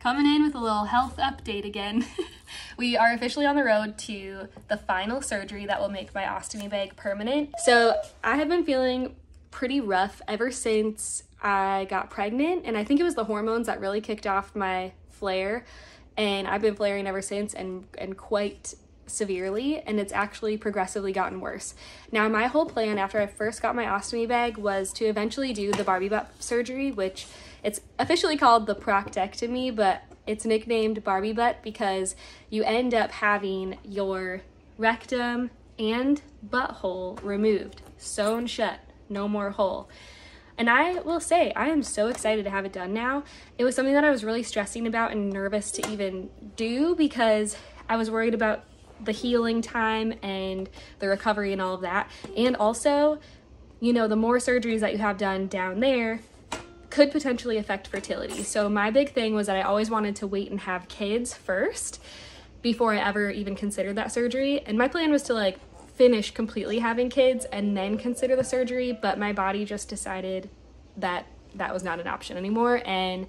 coming in with a little health update again. We are officially on the road to the final surgery that will make my ostomy bag permanent. So I have been feeling pretty rough ever since I got pregnant, and I think it was the hormones that really kicked off my flare, and I've been flaring ever since, and quite severely, and it's actually progressively gotten worse. Now, my whole plan after I first got my ostomy bag was to eventually do the Barbie Butt surgery, which it's officially called the Proctectomy, but it's nicknamed Barbie Butt because you end up having your rectum and butthole removed, sewn shut, no more hole. And I will say, I am so excited to have it done now. It was something that I was really stressing about and nervous to even do because I was worried about the healing time and the recovery and all of that. And also, you know, the more surgeries that you have done down there could potentially affect fertility. So my big thing was that I always wanted to wait and have kids first before I ever even considered that surgery. And my plan was to like finish completely having kids and then consider the surgery, but my body just decided that that was not an option anymore. And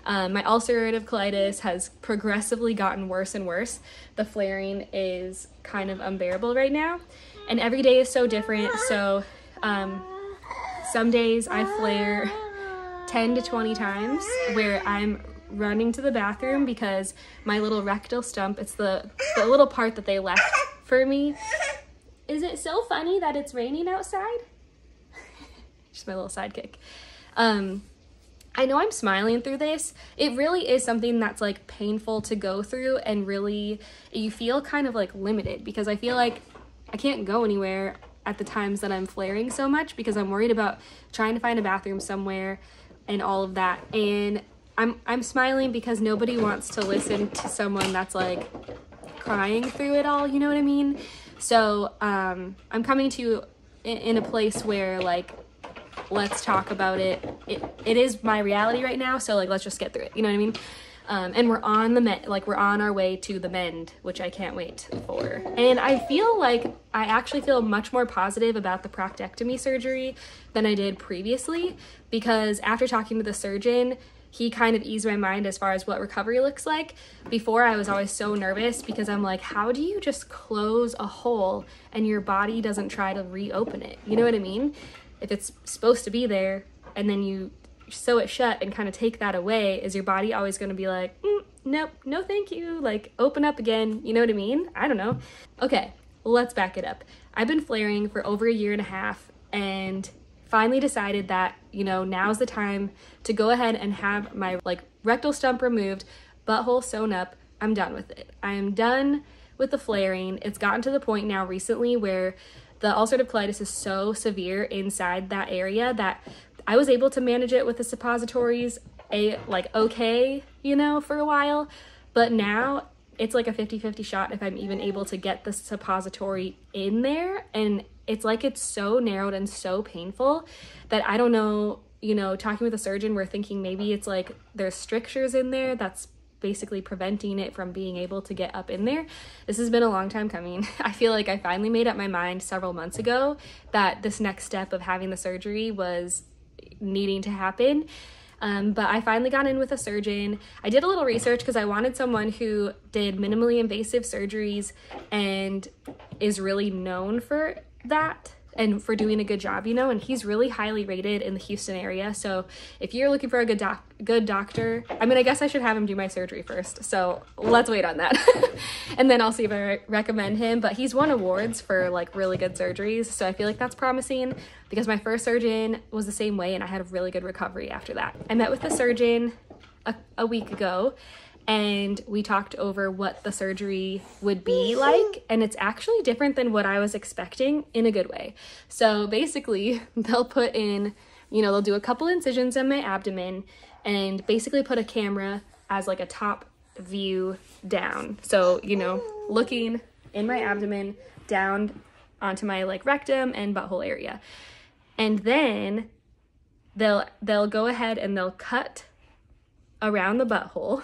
my ulcerative colitis has progressively gotten worse and worse. The flaring is kind of unbearable right now, and every day is so different. So some days I flare 10 to 20 times where I'm running to the bathroom because my little rectal stump, it's the little part that they left for me. Is it so funny that it's raining outside? Just my little sidekick. I know I'm smiling through this. It really is something that's like painful to go through, and really you feel kind of like limited because I feel like I can't go anywhere at the times that I'm flaring so much because I'm worried about trying to find a bathroom somewhere and all of that. And I'm smiling because nobody wants to listen to someone that's like crying through it all, you know what I mean? So I'm coming to in a place where like, let's talk about it. It is my reality right now, so like let's just get through it, you know what I mean? And we're on we're on our way to the mend, which I can't wait for. And I feel like I actually feel much more positive about the proctectomy surgery than I did previously, because after talking to the surgeon, he kind of eased my mind as far as what recovery looks like. Before, I was always so nervous because I'm like, how do you just close a hole and your body doesn't try to reopen it? You know what I mean? If it's supposed to be there and then you sew it shut and kind of take that away, is your body always going to be like, nope, no thank you, like open up again, you know what I mean? I don't know. Okay, let's back it up. I've been flaring for over 1.5 years and finally decided that, you know, now's the time to go ahead and have my like rectal stump removed, butthole sewn up. I'm done with it. I am done with the flaring. It's gotten to the point now recently where the ulcerative colitis is so severe inside that area that I was able to manage it with the suppositories, okay, you know, for a while. But now it's like a 50-50 shot if I'm even able to get the suppository in there. And it's like it's so narrowed and so painful that I don't know, you know, talking with a surgeon, we're thinking maybe it's like there's strictures in there that's basically preventing it from being able to get up in there. This has been a long time coming. I feel like I finally made up my mind several months ago that this next step of having the surgery was needing to happen. But I finally got in with a surgeon. I did a little research because I wanted someone who did minimally invasive surgeries and is really known for that and for doing a good job, you know, and he's really highly rated in the Houston area. So if you're looking for a good doctor, I mean, I guess I should have him do my surgery first. So let's wait on that. And then I'll see if I recommend him. But he's won awards for like really good surgeries. So I feel like that's promising because my first surgeon was the same way and I had a really good recovery after that. I met with the surgeon a week ago, and we talked over what the surgery would be like, and it's actually different than what I was expecting in a good way. So basically, they'll put in, you know, they'll do a couple incisions in my abdomen and basically put a camera as like a top view down. So, you know, looking in my abdomen down onto my like rectum and butthole area. And then they'll go ahead and they'll cut around the butthole.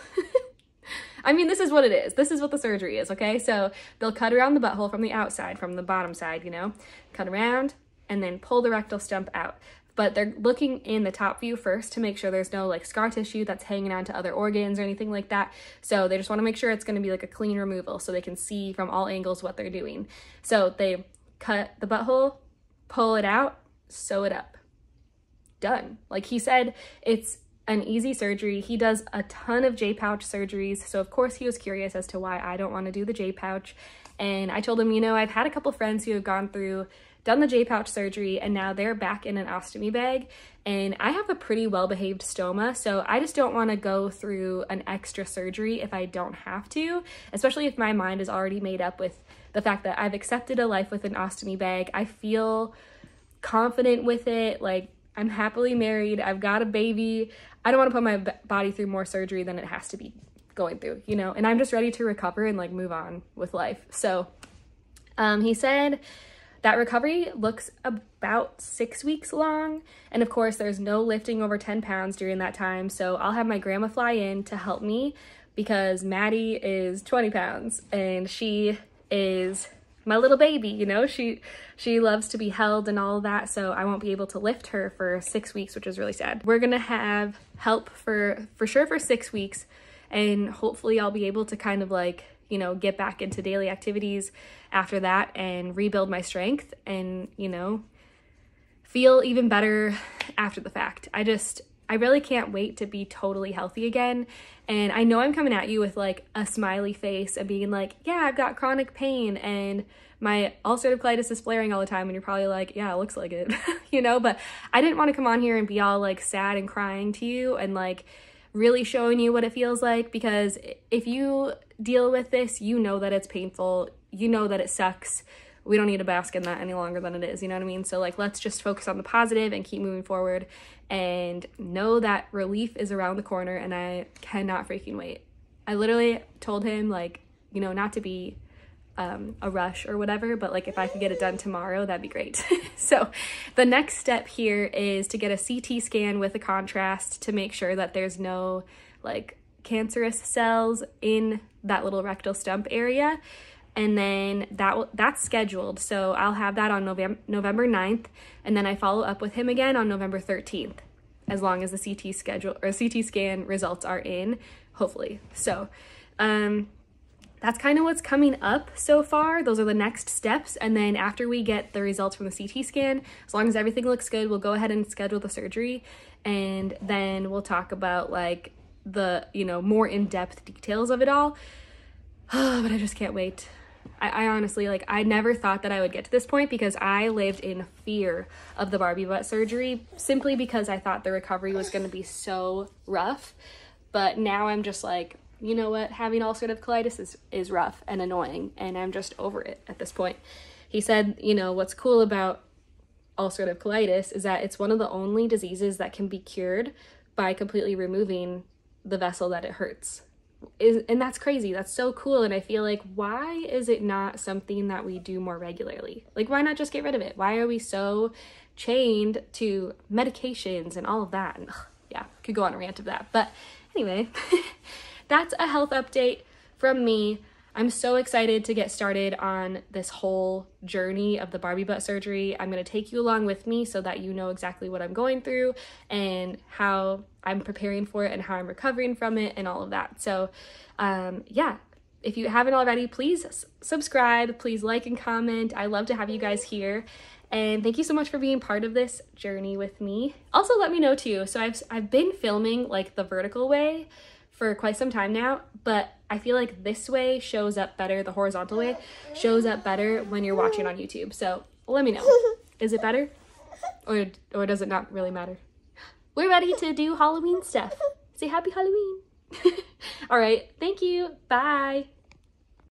I mean, this is what it is. This is what the surgery is, okay? So they'll cut around the butthole from the outside, from the bottom side, you know, cut around and then pull the rectal stump out. but they're looking in the top view first to make sure there's no like scar tissue that's hanging on to other organs or anything like that. So they just want to make sure it's going to be like a clean removal so they can see from all angles what they're doing. So they cut the butthole, pull it out, sew it up. Done. Like he said, it's an easy surgery. He does a ton of J-pouch surgeries. So of course he was curious as to why I don't want to do the J-pouch. And I told him, you know, I've had a couple friends who have done the J-pouch surgery, and now they're back in an ostomy bag. And I have a pretty well-behaved stoma, so I just don't want to go through an extra surgery if I don't have to, especially if my mind is already made up with the fact that I've accepted a life with an ostomy bag. I feel confident with it. Like, I'm happily married. I've got a baby. I don't want to put my body through more surgery than it has to be going through, you know, and I'm just ready to recover and like move on with life. So he said that recovery looks about 6 weeks long. And of course there's no lifting over 10 pounds during that time. So I'll have my grandma fly in to help me because Maddie is 20 pounds and she is my little baby, you know, she loves to be held and all of that. So I won't be able to lift her for 6 weeks, which is really sad. We're gonna have help for sure for 6 weeks. And hopefully I'll be able to kind of like, you know, get back into daily activities after that and rebuild my strength and, you know, feel even better after the fact. I really can't wait to be totally healthy again. And I know I'm coming at you with like a smiley face and being like, yeah, I've got chronic pain and my ulcerative colitis is flaring all the time. And you're probably like, yeah, it looks like it, you know, but I didn't want to come on here and be all like sad and crying to you and like really showing you what it feels like, because if you deal with this, you know that it's painful, you know that it sucks. We don't need to bask in that any longer than it is, you know what I mean? So like, let's just focus on the positive and keep moving forward and know that relief is around the corner, and I cannot freaking wait. I literally told him like, you know, not to be a rush or whatever, but like if I could get it done tomorrow, that'd be great. So the next step here is to get a CT scan with a contrast to make sure that there's no like cancerous cells in that little rectal stump area. And then that's scheduled. So I'll have that on November 9th. And then I follow up with him again on November 13th, as long as the CT scan results are in, hopefully. So, that's kind of what's coming up so far. Those are the next steps. And then after we get the results from the CT scan, as long as everything looks good, we'll go ahead and schedule the surgery. And then we'll talk about like the, you know, more in-depth details of it all. But I just can't wait. I honestly, like, I never thought that I would get to this point because I lived in fear of the Barbie butt surgery simply because I thought the recovery was going to be so rough. But now I'm just like, you know what, having ulcerative colitis is rough and annoying, and I'm just over it at this point. He said, you know, what's cool about ulcerative colitis is that it's one of the only diseases that can be cured by completely removing the vessel that it hurts. And that's crazy. That's so cool. And I feel like, why is it not something that we do more regularly? Like, why not just get rid of it? Why are we so chained to medications and all of that? And yeah, could go on a rant of that. But anyway, that's a health update from me. I'm so excited to get started on this whole journey of the Barbie butt surgery. I'm going to take you along with me so that you know exactly what I'm going through and how I'm preparing for it and how I'm recovering from it and all of that. So yeah, if you haven't already, please subscribe, please like and comment. I love to have you guys here. And thank you so much for being part of this journey with me. Also, let me know too. So I've been filming like the vertical way for quite some time now, but I feel like this way shows up better, the horizontal way shows up better when you're watching on YouTube. So let me know. Is it better? Or does it not really matter? We're ready to do Halloween stuff. Say happy Halloween. All right, thank you. Bye.